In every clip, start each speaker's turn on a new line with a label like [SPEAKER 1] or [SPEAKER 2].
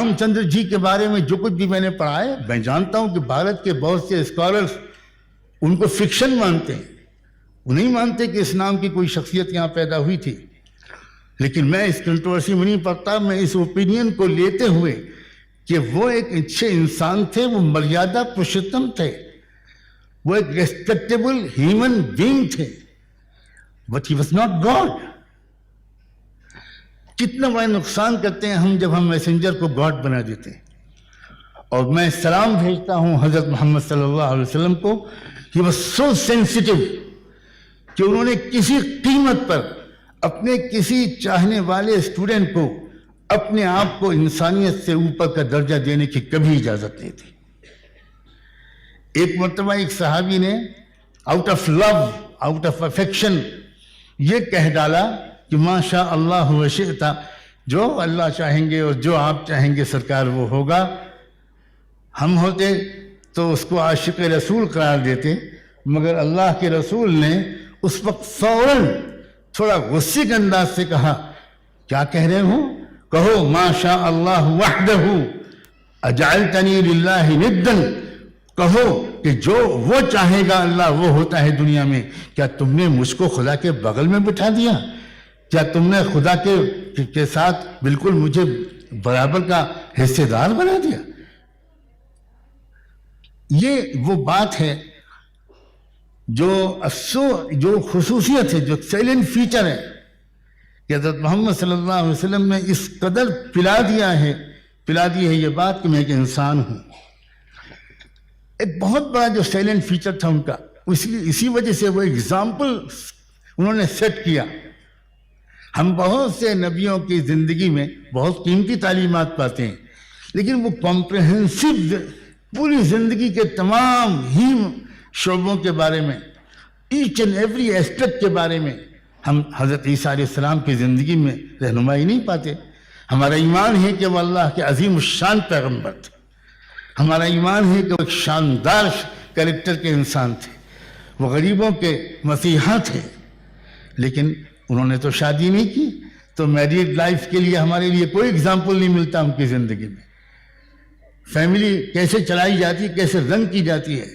[SPEAKER 1] رام چندر جی کے بارے میں جو کچھ بھی میں نے پڑھا ہے، میں جانتا ہوں کہ بھارت کے بہت سے اسکالرز ان کو فکشن مانتے ہیں، وہ نہیں مانتے کہ اس نام کی کوئی شخصیت یہاں پیدا ہوئی تھی. لیکن میں اس کنٹروورسی میں نہیں پڑتا، میں اس اوپینین کو لیتے ہوئے کہ وہ ایک اچھے انسان تھے، وہ مریادہ پرشتم تھے، وہ ایک ریسپیکٹیبل ہیومن بینگ تھے، but he was not God. کتنا بڑا نقصان کرتے ہیں ہم جب ہم میسنجر کو گاڈ بنا دیتے ہیں. اور میں سلام بھیجتا ہوں حضرت محمد صلی اللہ علیہ وسلم کو. ہی واز سو سینسٹیو کہ انہوں نے کسی قیمت پر اپنے کسی چاہنے والے اسٹوڈنٹ کو اپنے آپ کو انسانیت سے اوپر کا درجہ دینے کی کبھی اجازت نہیں تھی. ایک مرتبہ ایک صحابی نے out of love, out of affection یہ کہہ ڈالا کہ ما شاء اللہ و شئت، جو اللہ چاہیں گے اور جو آپ چاہیں گے سرکار وہ ہوگا. ہم ہوتے تو اس کو عاشق رسول قرار دیتے، مگر اللہ کے رسول نے اس وقت فوراً تھوڑا غصے کے انداز سے کہا، کیا کہہ رہے ہو؟ کہو ما شاء اللہ وحدہ اجعلتنی للہ ندا. کہو کہ جو وہ چاہے گا اللہ وہ ہوتا ہے دنیا میں. کیا تم نے مجھ کو خدا کے بغل میں بٹھا دیا؟ کیا تم نے خدا کے ساتھ بالکل مجھے برابر کا حصے دار بنا دیا؟ یہ وہ بات ہے جو خصوصیت ہے، جو سیلنٹ فیچر ہے کہ حضرت محمد صلی اللہ علیہ وسلم نے اس قدر پلا دی ہے یہ بات کہ میں ایک انسان ہوں. ایک بہت بڑا جو سیلنٹ فیچر تھا ان کا، اسی وجہ سے وہ ایگزامپل انہوں نے سیٹ کیا. ہم بہت سے نبیوں کی زندگی میں بہت قیمتی تعلیمات پاتے ہیں، لیکن وہ کمپریہنسو پوری زندگی کے تمام ہی شعبوں کے بارے میں، ایچ اینڈ ایوری ایسپیکٹ کے بارے میں ہم حضرت عیسیٰ علیہ السلام کی زندگی میں رہنمائی نہیں پاتے. ہمارا ایمان ہے کہ وہ اللہ کے عظیم الشان پیغمبر تھے. ہمارا ایمان ہے کہ وہ ایک شاندار کریکٹر کے انسان تھے، وہ غریبوں کے مسیحا تھے. لیکن انہوں نے تو شادی نہیں کی، تو میریڈ لائف کے لیے ہمارے لیے کوئی اگزامپل نہیں ملتا ان کی زندگی میں. فیملی کیسے چلائی جاتی، کیسے رن کی جاتی ہے،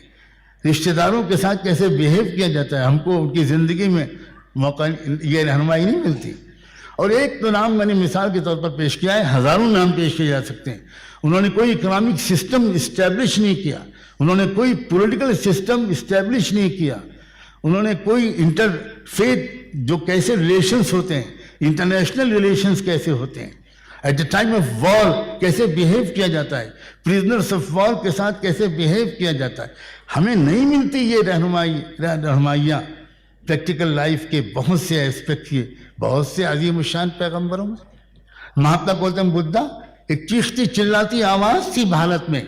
[SPEAKER 1] رشتہ داروں کے ساتھ کیسے بیہیو کیا جاتا ہے، ہم کو ان کی زندگی میں موقع یہ رہنمائی نہیں ملتی. اور ایک تو نام میں نے مثال کے طور پر پیش کیا ہے، ہزاروں نام پیش کیے جا سکتے ہیں. انہوں نے کوئی اکنامک سسٹم اسٹیبلش نہیں کیا، انہوں نے کوئی پولیٹیکل سسٹم اسٹیبلش نہیں کیا، انہوں نے کوئی انٹر فیتھ جو کیسے ریلیشنز ہوتے ہیں، انٹرنیشنل ریلیشنز کیسے ہوتے ہیں، at the time of war کیسے بیہیو کیا جاتا ہے، پریزنرز آف وار کے ساتھ کیسے بیہیو کیا جاتا ہے. ہمیں نہیں ملتی یہ رہنمائیاں پریکٹیکل لائف کے بہت سے ایسپیکٹ کی بہت سے عظیم الشان پیغمبروں میں. مہاتما گوتم بدھا ایک چیختی چلاتی آواز تھی بھارت میں،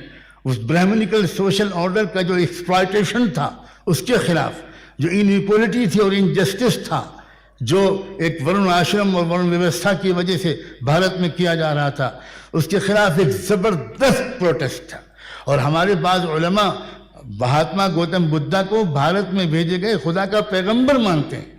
[SPEAKER 1] اس برہمنیکل سوشل آرڈر کا جو ایکسپلائٹیشن تھا اس کے خلاف، جو انیکوالٹی تھی اور انجسٹس تھا، جو ایک ورن آشرم اور ورن ویوستھا کی وجہ سے بھارت میں کیا جا رہا تھا، اس کے خلاف ایک زبردست پروٹیسٹ تھا. اور ہمارے بعض علماء مہاتما گوتم بدھا کو بھارت میں بھیجے گئے خدا کا پیغمبر مانتے ہیں.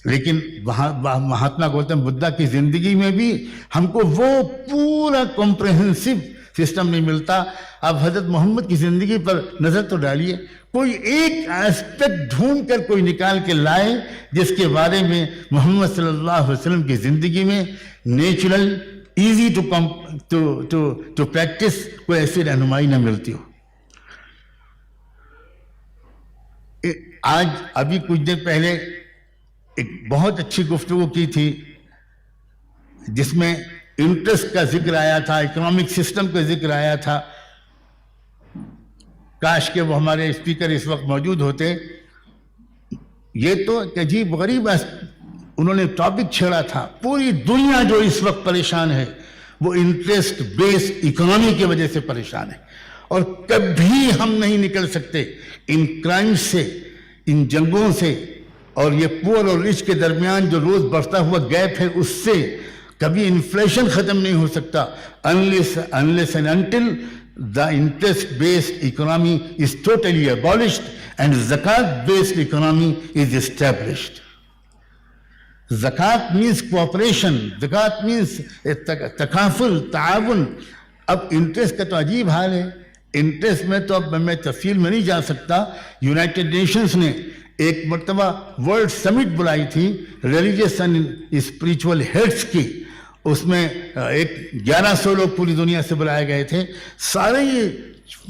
[SPEAKER 1] لیکن مہاتما گوتم بدھا کی زندگی میں بھی ہم کو وہ پورا کمپریہنسو سسٹم نہیں ملتا. اب حضرت محمد کی زندگی پر نظر تو ڈالیے، کوئی ایک ایسپیکٹ ڈھونڈ کر کوئی نکال کے لائے جس کے بارے میں محمد صلی اللہ علیہ وسلم کی زندگی میں نیچرل ایزی ٹو پریکٹس کوئی ایسی رہنمائی نہ ملتی ہو. آج ابھی کچھ دیر پہلے ایک بہت اچھی گفتگو کی تھی جس میں انٹرسٹ کا ذکر آیا تھا، اکنامک سسٹم کا ذکر آیا تھا. کاش کہ وہ ہمارے اسپیکر اس وقت موجود ہوتے. یہ تو ایک عجیب غریب انہوں نے ٹاپک چھیڑا تھا. پوری دنیا جو اس وقت پریشان ہے وہ انٹرسٹ بیس اکنامی کی وجہ سے پریشان ہے، اور کبھی ہم نہیں نکل سکتے ان کرائم سے، ان جنگوں سے، اور یہ پور اور رچ کے درمیان جو روز بڑھتا ہوا گیپ ہے اس سے. کبھی انفلیشن ختم نہیں ہو سکتا unless and until the interest based economy is totally abolished and zakat based economy is established. زکوٰۃ مینس کوآپریشن, زکوٰۃ مینس تکافل, تعاون. اب انٹرسٹ کا تو عجیب حال ہے. انٹرسٹ میں تو اب میں تفصیل میں نہیں جا سکتا. یونائٹڈ نیشنز نے ایک مرتبہ ورلڈ سمٹ بلائی تھی ریلیجیس اینڈ اسپریچول ہیڈس کی. اس میں 1100 لوگ پوری دنیا سے بلائے گئے تھے. سارے یہ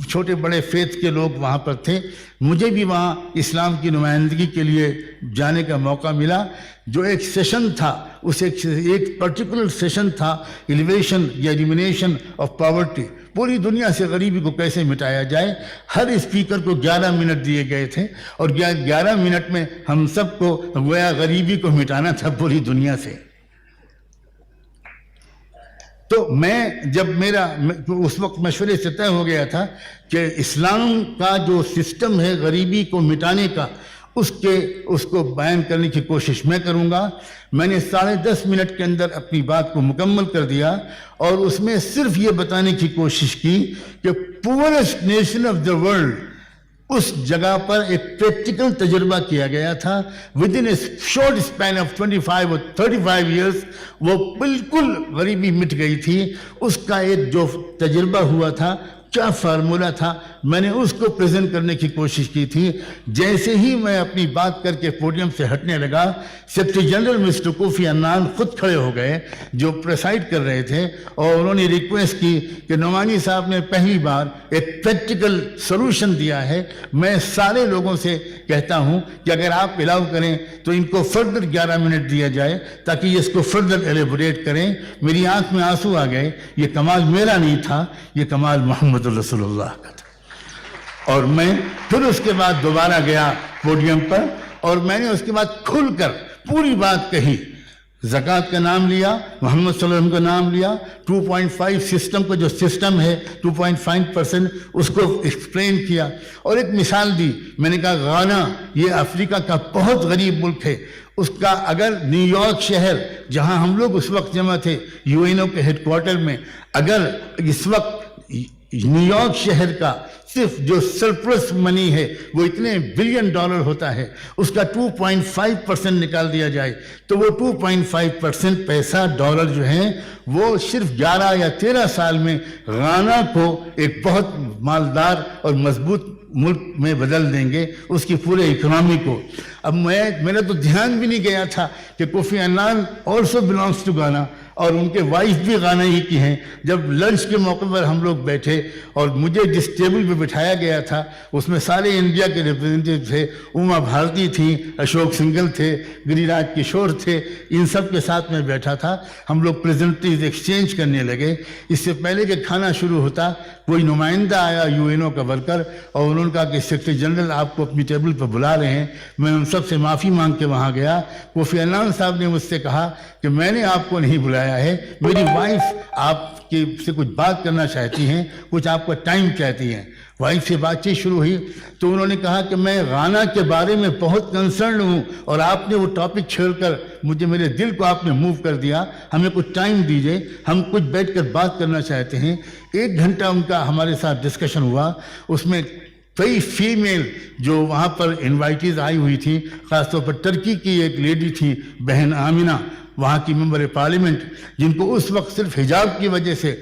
[SPEAKER 1] چھوٹے بڑے فیتھ کے لوگ وہاں پر تھے. مجھے بھی وہاں اسلام کی نمائندگی کے لیے جانے کا موقع ملا. جو ایک سیشن تھا, اس ایک پرٹیکولر سیشن تھا ایلیویشن یا ایلیمینیشن آف پاورٹی. پوری دنیا سے غریبی کو کیسے مٹایا جائے. ہر اسپیکر کو 11 منٹ دیے گئے تھے اور 11 منٹ میں ہم سب کو گویا غریبی کو مٹانا تھا پوری دنیا سے. تو میں جب میرا اس وقت مشورے سے طے ہو گیا تھا کہ اسلام کا جو سسٹم ہے غریبی کو مٹانے کا, اس کو بیان کرنے کی کوشش میں کروں گا. میں نے 10.5 منٹ کے اندر اپنی بات کو مکمل کر دیا اور اس میں صرف یہ بتانے کی کوشش کی کہ poorest nation of the world, اس جگہ پر ایک پریکٹیکل تجربہ کیا گیا تھا. With in a short span of 25 اور 35 ایئرس وہ بالکل غریبی مٹ گئی تھی. اس کا ایک جو تجربہ ہوا تھا, کیا فارمولہ تھا, میں نے اس کو پریزنٹ کرنے کی کوشش کی تھی. جیسے ہی میں اپنی بات کر کے پوڈیم سے ہٹنے لگا, secretary general mister Kofi Annan خود کھڑے ہو گئے جو پریسائڈ کر رہے تھے, اور انہوں نے ریکویسٹ کی کہ نعمانی صاحب نے پہلی بار ایک پریکٹیکل سولوشن دیا ہے. میں سارے لوگوں سے کہتا ہوں کہ اگر آپ الاؤ کریں تو ان کو فردر 11 منٹ دیا جائے تاکہ یہ اس کو فردر ایلیبوریٹ کریں. میری آنکھ میں آنسو آ گئے. یہ کمال میرا نہیں تھا, یہ کمال محمد رسول اللہ کا تھا. اور میں پھر اس کے بعد دوبارہ گیا پوڈیم پر اور میں نے اس کے بعد کھل کر پوری بات کہی. زکوٰۃ کا نام لیا, محمد صلی اللہ علیہ وسلم کا نام لیا, 2.5 سسٹم کا جو سسٹم ہے 2.5% اس کو ایکسپلین کیا اور ایک مثال دی. میں نے کہا غانا یہ افریقہ کا بہت غریب ملک ہے. اس کا اگر نیو یارک شہر جہاں ہم لوگ اس وقت جمع تھے UN کے ہیڈ کوارٹر میں, اگر اس وقت نیو یارک شہر کا صرف جو سرپلس منی ہے وہ اتنے بلین ڈالر ہوتا ہے, اس کا 2.5% نکال دیا جائے تو وہ 2.5% پیسہ ڈالر جو ہیں وہ صرف 11 یا 13 سال میں غانا کو ایک بہت مالدار اور مضبوط ملک میں بدل دیں گے, اس کی پورے اکنامی کو. اب میرا تو دھیان بھی نہیں گیا تھا کہ Kofi Annan also belongs to Ghana اور ان کے وائف بھی غانا ہی کی ہیں. جب لنچ کے موقع پر ہم لوگ بیٹھے اور مجھے جس ٹیبل پہ بٹھایا گیا تھا اس میں سارے انڈیا کے ریپرزینٹیو تھے, اما بھارتی تھیں, اشوک سنگل تھے, گری راج کشور تھے, ان سب کے ساتھ میں بیٹھا تھا. ہم لوگ پریزنٹیز ایکسچینج کرنے لگے. اس سے پہلے کہ کھانا شروع ہوتا کوئی نمائندہ آیا UNO کا ورکر اور انہوں نے کہا کہ سیکرٹری جنرل آپ کو اپنی ٹیبل پر بلا رہے ہیں. میں ان سب سے معافی مانگ کے وہاں گیا. کوفی عنان صاحب نے مجھ سے کہا کہ میں نے آپ کو نہیں بلایا ہے, میری وائف آپ سے کچھ بات کرنا چاہتی ہیں, کچھ آپ کا ٹائم چاہتی ہیں. وائف سے بات چیت شروع ہوئی تو انہوں نے کہا کہ میں غانا کے بارے میں بہت کنسرن ہوں اور آپ نے وہ ٹاپک چھیڑ کر میرے دل کو آپ نے موو کر دیا. ہمیں کچھ ٹائم دیجئے, ہم کچھ بیٹھ کر بات کرنا چاہتے ہیں. 1 گھنٹہ ان کا ہمارے ساتھ ڈسکشن ہوا. اس میں کئی فیمیل جو وہاں پر انوائٹیز آئی ہوئی تھی, خاص طور پر ترکی کی ایک لیڈی تھی بہن آمینہ, وہاں کی ممبر پارلیمنٹ, جن کو اس وقت صرف حجاب کی وجہ سے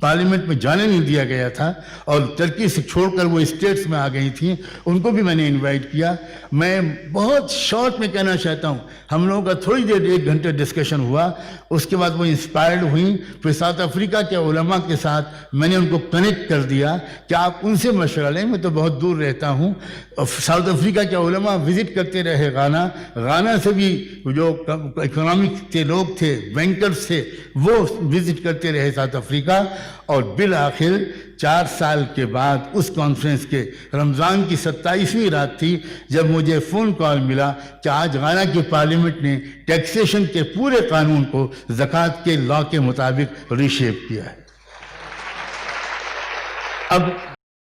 [SPEAKER 1] پارلیمنٹ میں جانے نہیں دیا گیا تھا اور ترکی سے چھوڑ کر وہ اسٹیٹس میں آ گئی تھیں, ان کو بھی میں نے انوائٹ کیا. میں بہت شارٹ میں کہنا چاہتا ہوں, ہم لوگوں کا تھوڑی دیر 1 گھنٹے ڈسکشن ہوا. اس کے بعد وہ انسپائرڈ ہوئیں. پھر ساؤتھ افریقہ کے علماء کے ساتھ میں نے ان کو کنیکٹ کر دیا کہ آپ ان سے مشورہ لیں, میں تو بہت دور رہتا ہوں. ساؤتھ افریقہ کے علماء وزٹ کرتے رہے غانا سے بھی جو اکنامک کے لوگ تھے, بینکرز تھے, وہ وزٹ کرتے رہے ساؤتھ افریقہ. اور بالآخر 4 سال کے بعد اس کانفرنس کے رمضان کی 27ویں رات تھی جب مجھے فون کال ملا کہ آج غانا کی پارلیمنٹ نے ٹیکسیشن کے پورے قانون کو زکوٰۃ کے لا کے مطابق ری شیپ کیا ہے. اب